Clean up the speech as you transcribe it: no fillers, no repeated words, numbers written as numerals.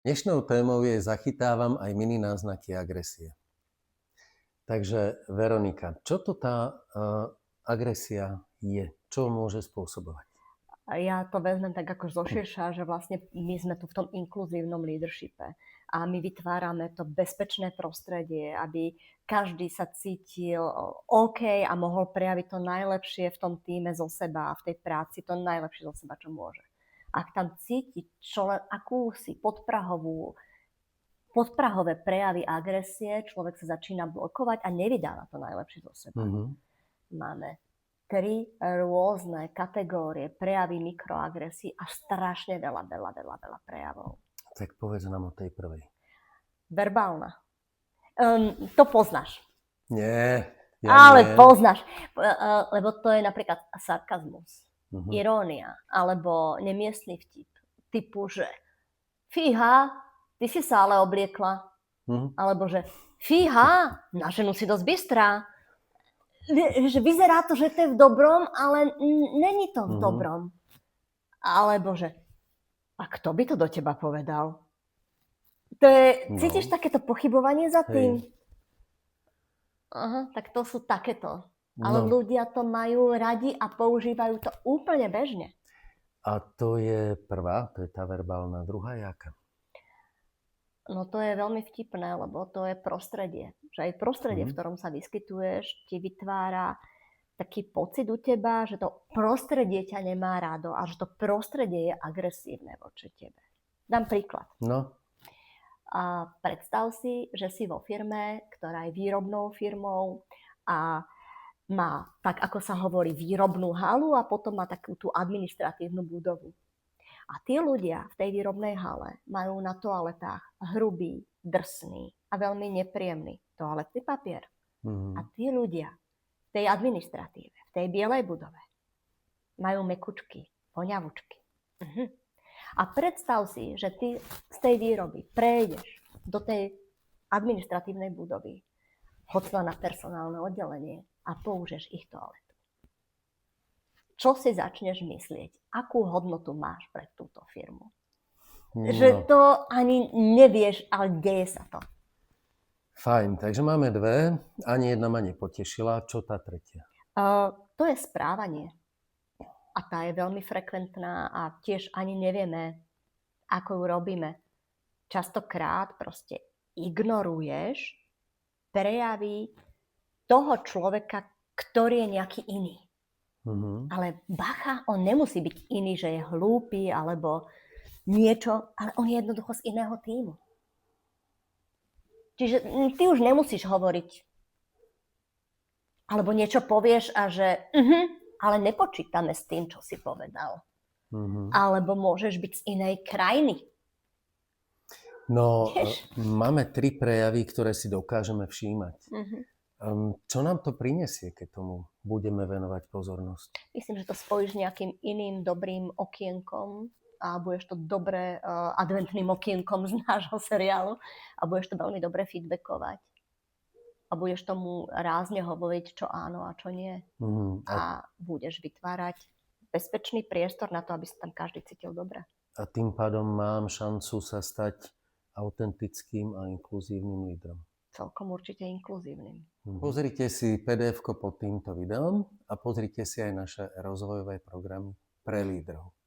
Dnešnou témou je zachytávam aj mini náznaky agresie. Takže Veronika, čo to tá agresia je? Čo môže spôsobovať? A ja to vezmem tak ako zoširša, že vlastne my sme tu v tom inkluzívnom leadershipe a my vytvárame to bezpečné prostredie, aby každý sa cítil OK a mohol prejaviť to najlepšie v tom tíme zo seba a v tej práci to najlepšie zo seba, čo môže. Ak tam cíti akúsi podprahové prejavy agresie, človek sa začína blokovať a nevydáva to najlepšie zo seba. Máme 3 rôzne kategórie prejavy mikroagresí a strašne veľa prejavov. Tak povedz nám o tej prvej. Verbálna. To poznáš. Nie. Ale poznáš. Lebo to je napríklad sarkazmus, irónia, alebo nemiestný vtip. Typu, že fíha, ty si sa ale obliekla. Alebo že fíha, na ženu si dosť bystrá. Že vyzerá to, že to je v dobrom, ale není to v dobrom. Alebo že, a kto by to do teba povedal? To je, cítiš takéto pochybovanie za tým? Aha, tak to sú takéto. Ale ľudia to majú radi a používajú to úplne bežne. A to je prvá, to je tá verbálna. Druhá jaká? No to je veľmi vtipné, lebo to je prostredie. Že aj prostredie, v ktorom sa vyskytuješ, ti vytvára taký pocit u teba, že to prostredie ťa nemá rado a že to prostredie je agresívne voči tebe. Dám príklad. A predstav si, že si vo firme, ktorá je výrobnou firmou a má, tak ako sa hovorí, výrobnú halu a potom má takú tú administratívnu budovu. A tí ľudia v tej výrobnej hale majú na toaletách hrubý, drsný a veľmi nepríjemný toaletný papier. A tí ľudia v tej administratíve, v tej bielej budove majú mekučky, voňavučky. A predstav si, že ty z tej výroby prejdeš do tej administratívnej budovy, hoď na personálne oddelenie a použiješ ich toaletu. Čo si začneš myslieť? Akú hodnotu máš pre túto firmu? Že to ani nevieš, ale deje sa to. Fajn, takže máme dve. Ani jedna ma nepotešila. Čo tá tretia? To je správanie. A tá je veľmi frekventná a tiež ani nevieme, ako ju robíme. Častokrát proste ignoruješ prejavy toho človeka, ktorý je nejaký iný. Ale bacha, on nemusí byť iný, že je hlúpy alebo niečo, ale on je jednoducho z iného tímu. Čiže ty už nemusíš hovoriť. Alebo niečo povieš a že ale nepočítame s tým, čo si povedal. Alebo môžeš byť z inej krajiny. No, máme 3 prejavy, ktoré si dokážeme všímať. Čo nám to prinesie, keď tomu budeme venovať pozornosť? Myslím, že to spojíš s nejakým iným dobrým okienkom a budeš to dobre adventným okienkom z nášho seriálu a budeš to veľmi dobre feedbackovať. A budeš tomu rázne hovoriť, čo áno a čo nie. A budeš vytvárať bezpečný priestor na to, aby sa tam každý cítil dobre. A tým pádom mám šancu sa stať autentickým a inkluzívnym lídrom. Celkom určite inkluzívnym. Pozrite si PDF-ko pod týmto videom a pozrite si aj naše rozvojové programy pre lídrov.